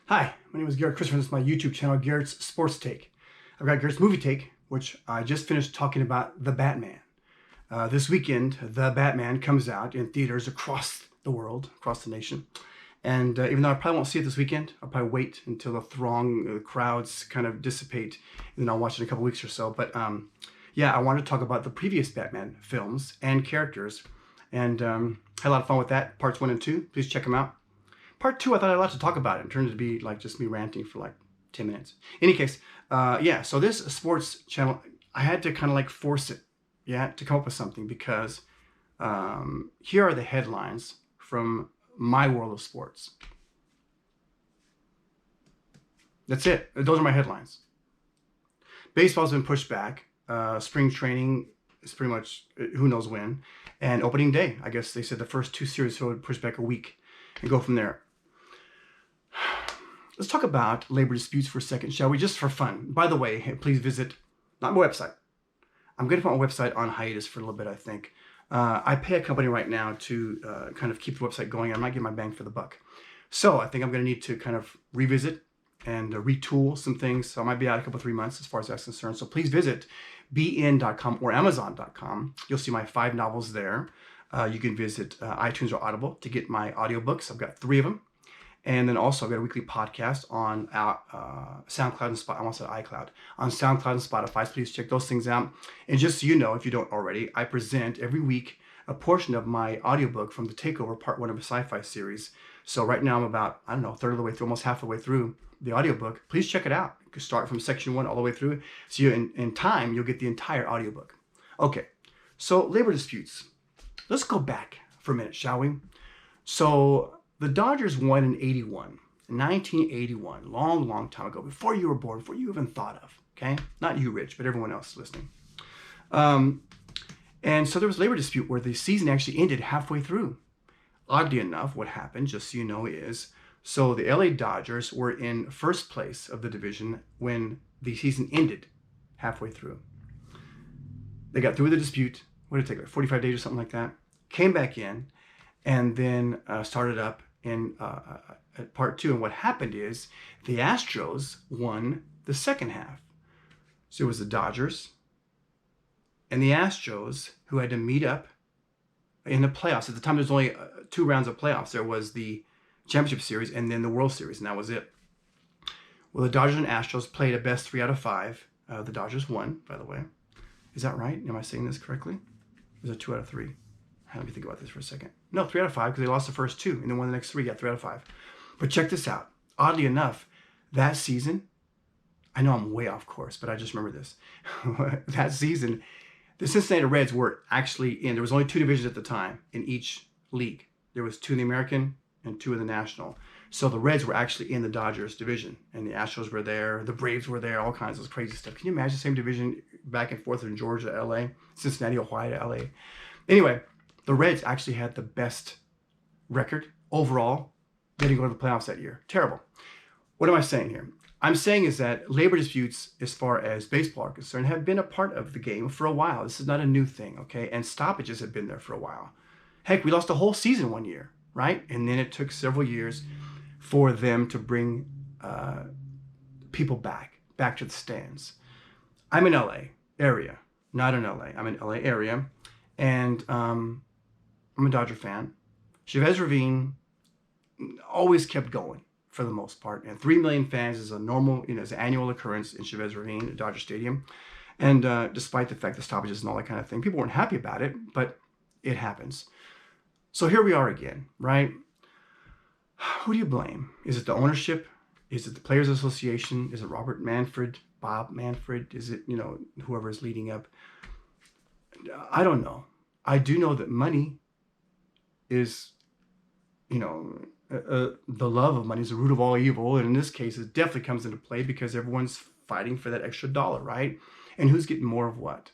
Hi, my name is Garrett Christopher. This is my YouTube channel, Garrett's Sports Take. I've got Garrett's Movie Take, which I just finished talking about The Batman. This weekend, The Batman comes out in theaters across the world, across the nation. And even though I probably won't see it this weekend, I'll probably wait until the crowds kind of dissipate, and then I'll watch it in a couple weeks or so. But yeah, I wanted to talk about the previous Batman films and characters, and had a lot of fun with that. Parts 1 and 2, please check them out. Part 2, I thought I had a lot to talk about. It turned to be like just me ranting for like 10 minutes. In any case, yeah, so this sports channel, I had to kind of like force it, yeah, to come up with something because here are the headlines from my world of sports. That's it. Those are my headlines. Baseball's been pushed back. Spring training is pretty much who knows when. And opening day, I guess they said the first 2 series would push back a week and go from there. Let's talk about labor disputes for a second, shall we? Just for fun. By the way, please visit, not my website. I'm going to put my website on hiatus for a little bit, I think. I pay a company right now to kind of keep the website going. I might get my bang for the buck. So I think I'm going to need to kind of revisit and retool some things. So I might be out a couple, 3 months as far as that's concerned. So please visit bn.com or amazon.com. You'll see my 5 novels there. You can visit iTunes or Audible to get my audiobooks. I've got 3 of them. And then also I've got a weekly podcast on SoundCloud and Spotify. I almost said iCloud. On SoundCloud and Spotify. So please check those things out. And just so you know, if you don't already, I present every week a portion of my audiobook from The Takeover, Part 1 of a sci-fi series. So right now I'm about, I don't know, a third of the way through, almost half the way through the audiobook. Please check it out. You can start from section 1 all the way through. So in time, you'll get the entire audiobook. Okay, so labor disputes. Let's go back for a minute, shall we? So the Dodgers won in 1981, long time ago, before you were born, before you even thought of, okay? Not you, Rich, but everyone else listening. And so there was a labor dispute where the season actually ended halfway through. Oddly enough, what happened, just so you know, is so the LA Dodgers were in first place of the division when the season ended halfway through. They got through the dispute. What did it take, like 45 days or something like that? Came back in and then started up in at part 2. And what happened is the Astros won the second half. So it was the Dodgers and the Astros who had to meet up in the playoffs. At the time, there's only 2 rounds of playoffs. There was the Championship Series and then the World Series, and that was it. Well, the Dodgers and Astros played a best 3 out of 5. The Dodgers won, by the way. Is that right? Am I saying this correctly? Is it 2 out of 3? Let me think about this for a second. No, 3 out of 5 because they lost the first 2 and then won the next 3. Got 3 out of 5. But check this out. Oddly enough, that season, I know I'm way off course, but I just remember this. That season, the Cincinnati Reds were actually in. There was only 2 divisions at the time in each league. There was 2 in the American and 2 in the National. So the Reds were actually in the Dodgers division, and the Astros were there, the Braves were there, all kinds of crazy stuff. Can you imagine the same division back and forth from Georgia to LA, Cincinnati, Ohio to LA? Anyway, the Reds actually had the best record overall. They didn't go to the playoffs that year. Terrible. What am I saying here? I'm saying is that labor disputes, as far as baseball are concerned, have been a part of the game for a while. This is not a new thing, okay? And stoppages have been there for a while. Heck, we lost a whole season one year, right? And then it took several years for them to bring people back to the stands. I'm in LA area, not in LA. I'm in LA area, and I'm a Dodger fan. Chavez Ravine always kept going for the most part, and 3 million fans is a normal, it's an annual occurrence in Chavez Ravine at Dodger Stadium. And despite the fact the stoppages and all that kind of thing, people weren't happy about it, but it happens. So here we are again, right? Who do you blame? Is it the ownership? Is it the Players Association? Is it Robert Manfred, Bob Manfred? Is it, whoever is leading up? I don't know. I do know that money is, the love of money is the root of all evil. And in this case, it definitely comes into play because everyone's fighting for that extra dollar, right? And who's getting more of what?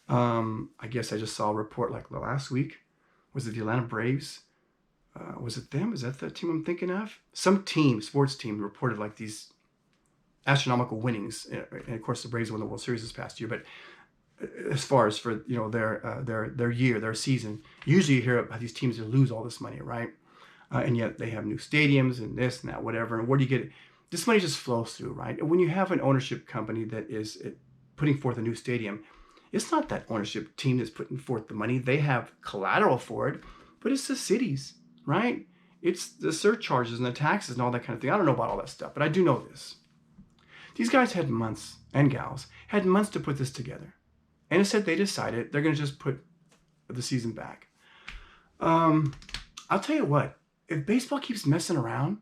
I guess I just saw a report like last week. Was it the Atlanta Braves? Was it them? Is that the team I'm thinking of? Some team, sports team, reported like these astronomical winnings. And of course, the Braves won the World Series this past year. But as far as for their year, their season, usually you hear about these teams that lose all this money, right? and yet they have new stadiums and this and that, whatever. And where do you get it? This money just flows through, right? And when you have an ownership company that is putting forth a new stadium, it's not that ownership team that's putting forth the money. They have collateral for it, but it's the cities, right? It's the surcharges and the taxes and all that kind of thing. I don't know about all that stuff, but I do know this. These guys had months, and gals, had months to put this together. And instead they decided they're going to just put the season back. I'll tell you what, if baseball keeps messing around,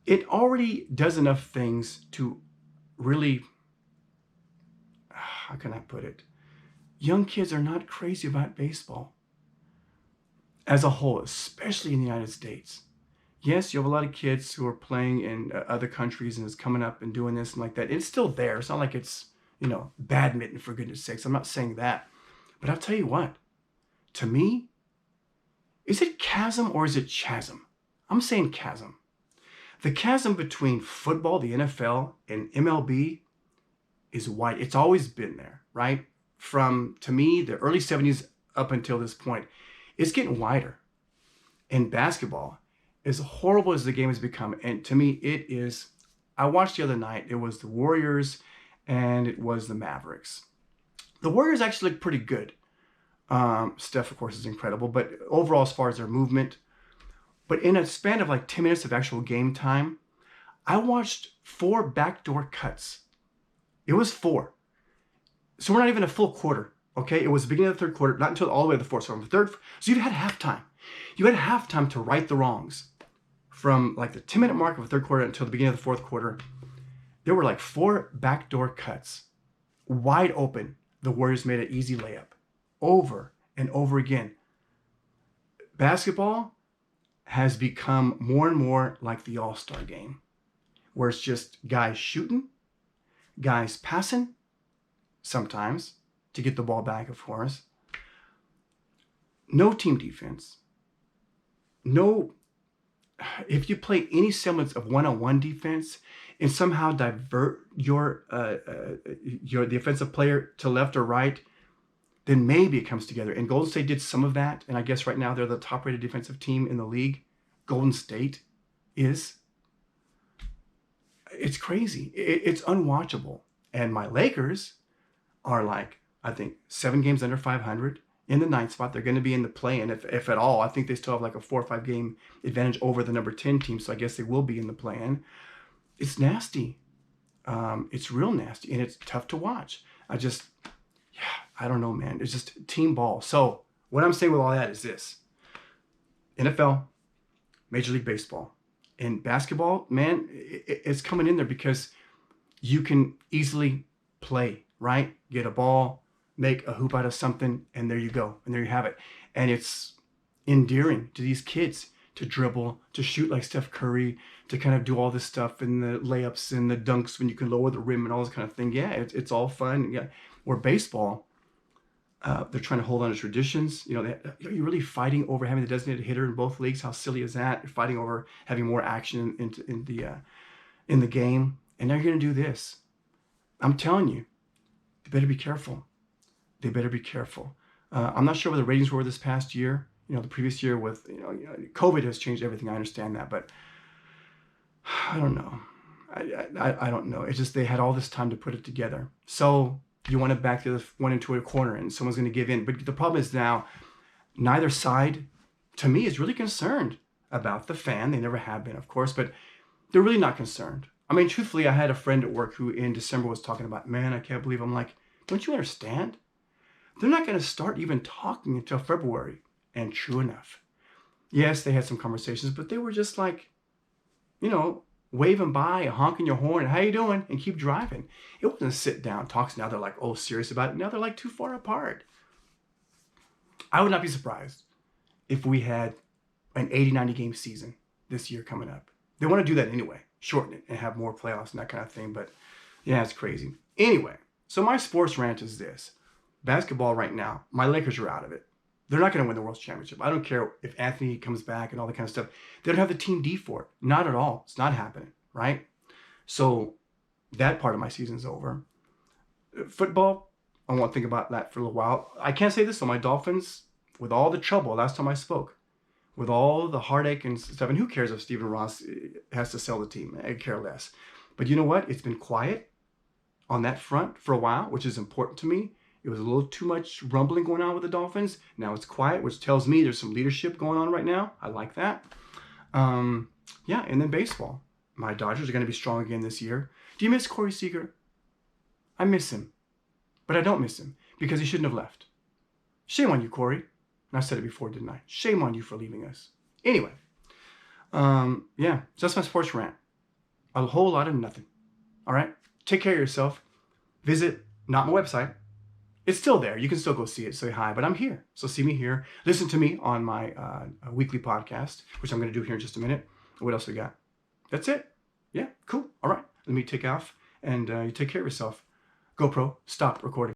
it already does enough things to really, how can I put it? Young kids are not crazy about baseball as a whole, especially in the United States. Yes, you have a lot of kids who are playing in other countries and is coming up and doing this and like that. It's still there. It's not like it's, badminton, for goodness sakes. I'm not saying that. But I'll tell you what, to me, is it chasm or is it chasm? I'm saying chasm. The chasm between football, the NFL, and MLB is wide. It's always been there, right? From, to me, the early 70s up until this point, it's getting wider. And basketball, as horrible as the game has become, and to me, it is, I watched the other night, it was the Warriors and it was the Mavericks. The Warriors actually look pretty good. Steph, of course, is incredible, but overall, as far as their movement, but in a span of like 10 minutes of actual game time, I watched 4 backdoor cuts. It was 4. So we're not even a full quarter, okay? It was the beginning of the third quarter, not until all the way to the fourth. So from the third, so you had halftime. You had halftime to right the wrongs. From like the 10-minute mark of the third quarter until the beginning of the fourth quarter, there were like 4 backdoor cuts. Wide open, the Warriors made an easy layup. Over and over again. Basketball has become more and more like the All-Star game, where it's just guys shooting, guys passing, sometimes, to get the ball back, of course. No team defense. No, if you play any semblance of one-on-one defense and somehow divert your the offensive player to left or right, then maybe it comes together. And Golden State did some of that. And I guess right now they're the top-rated defensive team in the league. Golden State is. It's crazy. It's unwatchable. And my Lakers are like, I think, 7 games under 500 in the 9th spot. They're going to be in the play-in, if at all. I think they still have like a 4 or 5 game advantage over the number 10 team. So I guess they will be in the play-in. It's nasty. It's real nasty. And it's tough to watch. I don't know, man. It's just team ball. So what I'm saying with all that is this. NFL, Major League Baseball, and basketball, man, it's coming in there because you can easily play, right? Get a ball, make a hoop out of something, and there you go. And there you have it. And it's endearing to these kids to dribble, to shoot like Steph Curry, to kind of do all this stuff and the layups and the dunks when you can lower the rim and all this kind of thing. Yeah, it's all fun. Yeah. Where baseball, they're trying to hold on to traditions. You're really fighting over having the designated hitter in both leagues. How silly is that? You're fighting over having more action in the game. And they're going to do this. I'm telling you, they better be careful. They better be careful. I'm not sure what the ratings were this past year. The previous year with, COVID has changed everything. I understand that, but I don't know. I don't know. It's just they had all this time to put it together. So you want to back the one into a corner and someone's going to give in. But the problem is now neither side, to me, is really concerned about the fan. They never have been, of course, but they're really not concerned. I mean, truthfully, I had a friend at work who in December was talking about, man, I can't believe. I'm like, don't you understand? They're not going to start even talking until February. And true enough. Yes, they had some conversations, but they were just like, waving by, honking your horn, how you doing? And keep driving. It wasn't sit down talks. Now they're like, oh, serious about it. Now they're like too far apart. I would not be surprised if we had an 80, 90 game season this year coming up. They want to do that anyway, shorten it and have more playoffs and that kind of thing. But yeah, it's crazy. Anyway, so my sports rant is this. Basketball right now, my Lakers are out of it. They're not going to win the World Championship. I don't care if Anthony comes back and all that kind of stuff. They don't have the team D for it. Not at all. It's not happening, right? So that part of my season's over. Football, I won't think about that for a little while. I can't say this though. My Dolphins, with all the trouble, last time I spoke, with all the heartache and stuff. And who cares if Stephen Ross has to sell the team? I care less. But you know what? It's been quiet on that front for a while, which is important to me. It was a little too much rumbling going on with the Dolphins. Now it's quiet, which tells me there's some leadership going on right now. I like that. Yeah, and then baseball. My Dodgers are going to be strong again this year. Do you miss Corey Seager? I miss him. But I don't miss him because he shouldn't have left. Shame on you, Corey. And I said it before, didn't I? Shame on you for leaving us. Anyway, yeah, so that's my sports rant. A whole lot of nothing. All right? Take care of yourself. Visit, not my website. It's still there. You can still go see it, say hi, but I'm here. So see me here. Listen to me on my weekly podcast, which I'm going to do here in just a minute. What else we got? That's it. Yeah, cool. All right. Let me take off, and you take care of yourself. GoPro, stop recording.